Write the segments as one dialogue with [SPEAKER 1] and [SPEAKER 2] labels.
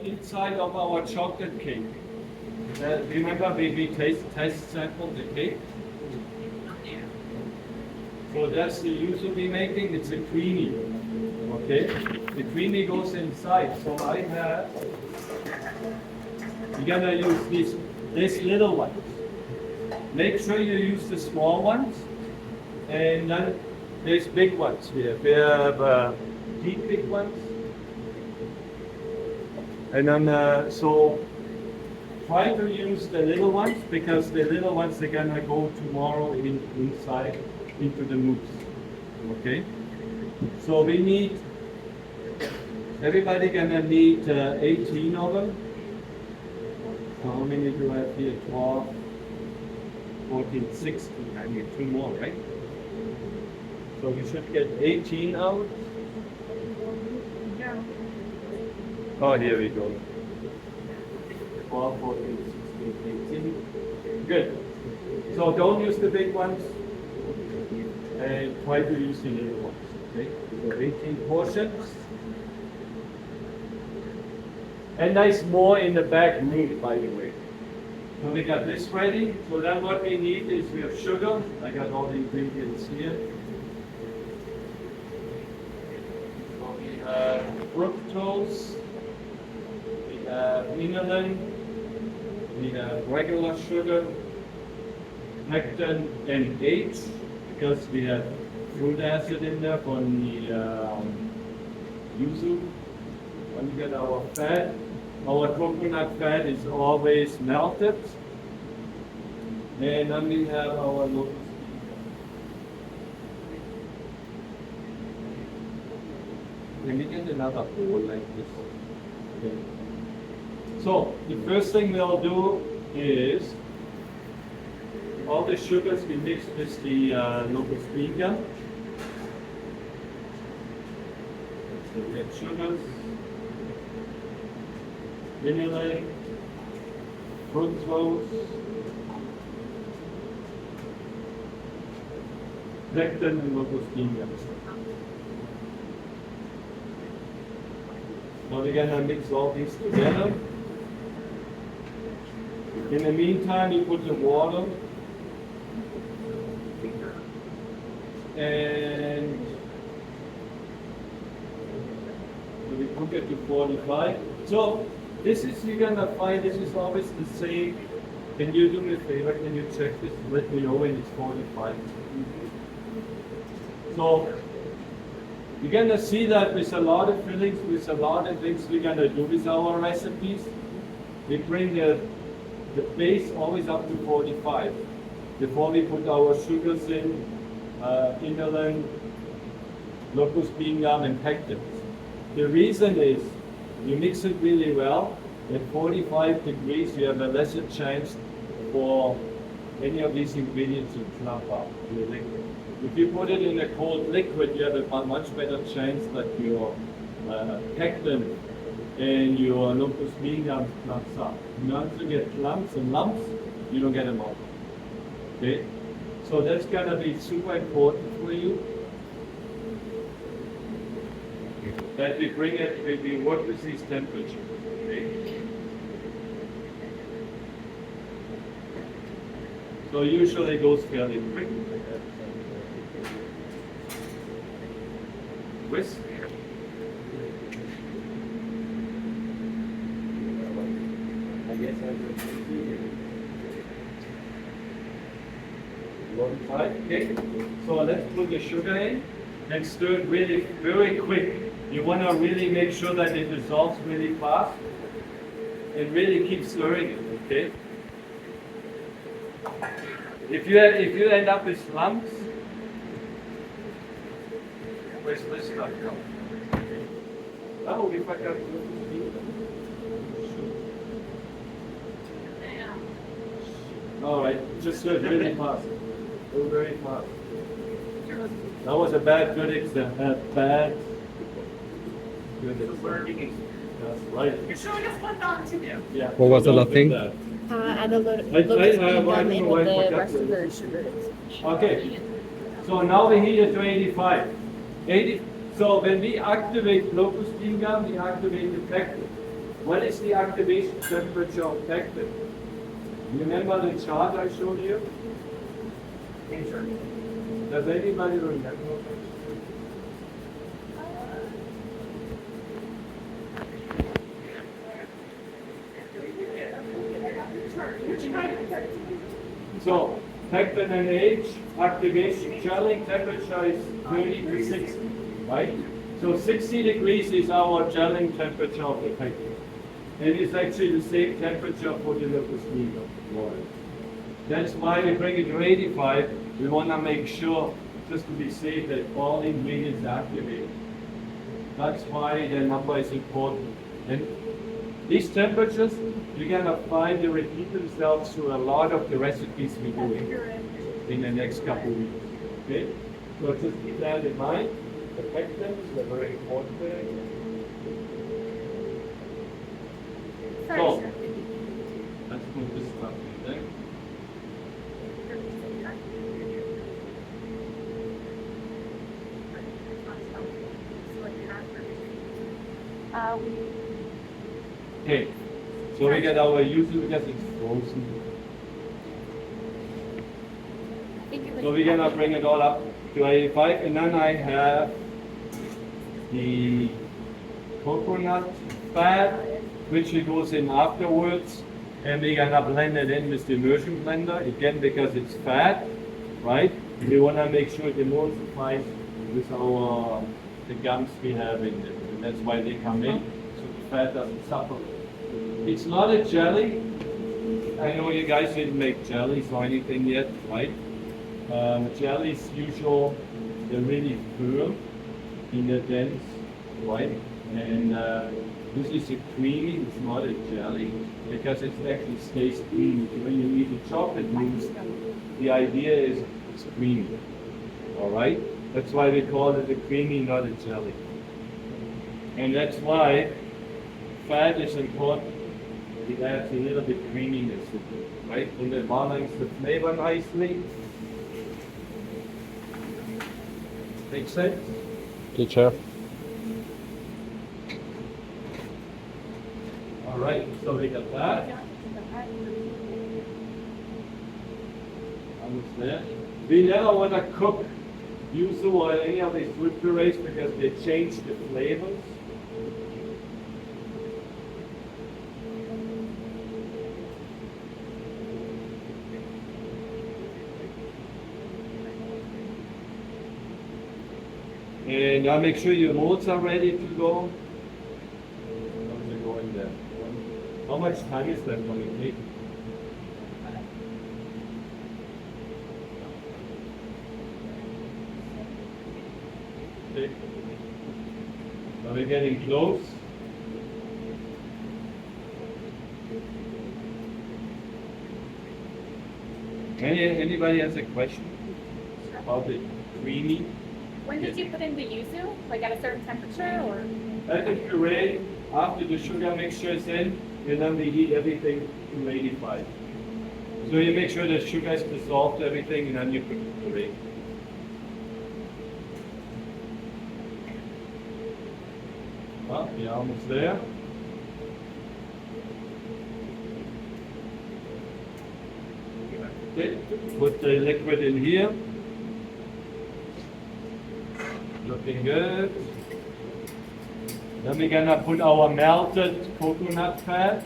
[SPEAKER 1] inside of our chocolate cake. Remember we test sampled the cake? So that's the Yuzu we're making. It's a creamy. Okay? The creamy goes inside. So I have, you're gonna use these little ones. Make sure you use the small ones. And then there's big ones here. We have these big ones. And then, so try to use the little ones because the little ones are gonna go tomorrow inside into the mousse. Okay? So we need, everybody gonna need 18 of them. So how many do I have here? 12, 14, 16. I need 2 more, right? So we should get 18 out. Oh, here we go. 12, 14, 16, 18. Good. So don't use the big ones and try to use the little ones. Okay? So 18 portions. And there's more in the back room, by the way. So we got this ready. So then what we need is we have sugar. I got all the ingredients here. So we have fructose. We have inulin, we have regular sugar, pectin, and H, because we have fruit acid in there from the yuzu. And we get our fat. Our coconut fat is always melted. And then we have our lotus. Let me get another bowl like this. Okay. So the first thing we'll do is all the sugars we mix with the locust bean gum. So we have sugars, vanilla, fructose, pectin, and locust bean gum. Now we're gonna mix all these together. In the meantime, you put the water and so we cook it to 45. So this is, you're gonna find this is always the same. Can you do me a favor? Can you check this? Let me know when it's 45. So you're gonna see that with a lot of fillings, with a lot of things we're gonna do with our recipes. We bring the base always up to 45 before we put our sugars in, inulin, locust bean gum, and pectin. The reason is you mix it really well. At 45 degrees, you have a lesser chance for any of these ingredients to clump up in the liquid. If you put it in a cold liquid, you have a much better chance that your pectin and your locust bean gum clumps up. Once you get clumps and lumps, you don't get them out. Okay? So that's gonna be super important for you. That we bring it, we work with these temperatures. Okay? So usually it goes fairly quick. Whisk. I guess I will see. Okay. So let's put the sugar in and stir it really very quick. You want to really make sure that it dissolves really fast and really keep stirring it. Okay. If you end up with lumps, where's this stuff come? Oh, we forgot. All right, just stir it really fast. Go very fast. That was a bad good example. Bad. That's right.
[SPEAKER 2] You're showing us what not to do.
[SPEAKER 1] Yeah.
[SPEAKER 3] What was the last thing?
[SPEAKER 4] Add a little
[SPEAKER 1] I
[SPEAKER 4] bit
[SPEAKER 1] don't know
[SPEAKER 4] in
[SPEAKER 1] why
[SPEAKER 4] with
[SPEAKER 1] I
[SPEAKER 4] the
[SPEAKER 1] forgot
[SPEAKER 4] rest of
[SPEAKER 1] to-
[SPEAKER 4] the sugar.
[SPEAKER 1] Okay. So now we heat it to 85. So when we activate locust bean gum, we activate the pectin. What is the activation temperature of pectin? Remember the chart I showed you? Does anybody remember? So, pectin and age, activation, gelling temperature is 30 to 60, right? So 60 degrees is our gelling temperature of the pectin. And it's actually the same temperature for the locus meter water. That's why we bring it to 85. We want to make sure, just to be safe, that all ingredients are activated. That's why the number is important. And these temperatures, you're going to find they repeat themselves through a lot of the recipes we do in the next couple of weeks. Okay? So just keep that in mind. The pectins are very important thing. So, let's move this stuff in there. Okay, so we get our Yuzu because it's frozen. So we're gonna bring it all up to 85, and then I have the coconut fat, which it goes in afterwards, and we're gonna blend it in with the immersion blender again because it's fat, right? We wanna make sure it emulsifies with the gums we have in it, and that's why they come in, so the fat doesn't suffer. It's not a jelly. I know you guys didn't make jellies or anything yet, right? Jellies usually they're really firm in the dense, right? And this is a creamy, it's not a jelly, because it actually stays creamy. When you eat the chocolate mousse, the idea is it's creamy. Alright? That's why we call it a creamy, not a jelly. And that's why fat is important. It adds a little bit creaminess to it, right? And it balances the flavor nicely. Make sense?
[SPEAKER 3] Teacher.
[SPEAKER 1] Alright, so we got that. Almost there. We never want to cook yuzu or any of these fruit purees because they change the flavors. And I'll make sure your molds are ready to go. How's it going there? How much time is that going to take? Okay. Are we getting close? Anybody has a question about the creamy?
[SPEAKER 2] When did you put in the yuzu? Like at a certain temperature or?
[SPEAKER 1] Let the puree after the sugar mixture is in, and then we heat everything to 85. So you make sure the sugar is dissolved everything, and then you put the puree. Well, we're almost there. Okay, put the liquid in here. Looking good. Then we're gonna put our melted coconut fat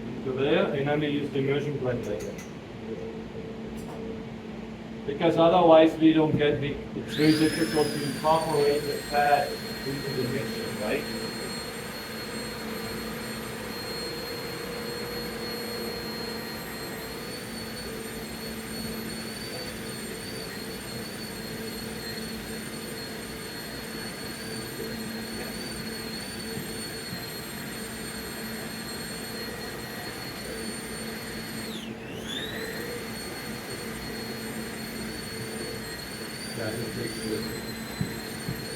[SPEAKER 1] into there, and then we use the immersion blender again. Because otherwise we don't get it's very difficult to incorporate the fat into the mixture, right?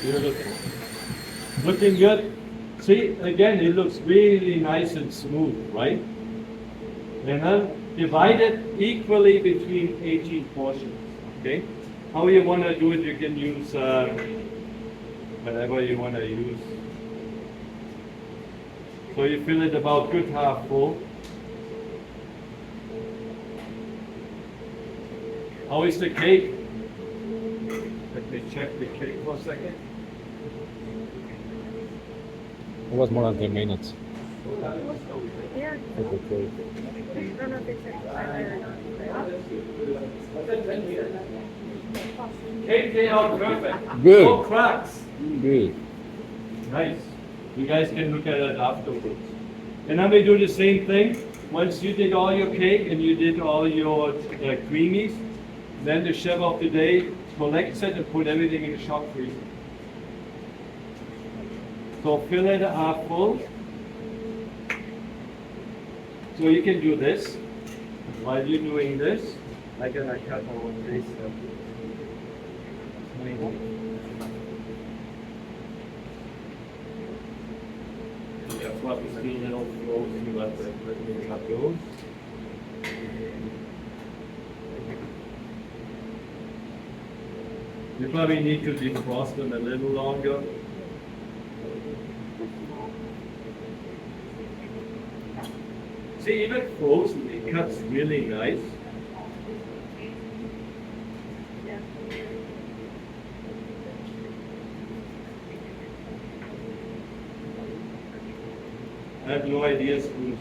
[SPEAKER 1] Beautiful. Looking good. See, again, it looks really nice and smooth, right? And then divide it equally between 18 portions, okay? How you want to do it, you can use whatever you want to use. So you fill it about good half full. How is the cake? Let me check the cake for a second.
[SPEAKER 3] It was more than 10 minutes.
[SPEAKER 2] Here.
[SPEAKER 3] Okay.
[SPEAKER 2] I don't know if they said Tyler or not.
[SPEAKER 1] Cake came out perfect.
[SPEAKER 3] Good.
[SPEAKER 1] No cracks.
[SPEAKER 3] Good.
[SPEAKER 1] Nice. You guys can look at it afterwards. And then we do the same thing. Once you did all your cake and you did all your creamies, then the chef of the day collects it and put everything in the shop freezer. So fill it half full. So you can do this. While you're doing this, I'm gonna cut all this. Yeah, probably still a little frozen, but let me cut those. You probably need to defrost them a little longer. See, even frozen, it cuts really nice. I have no idea spoons.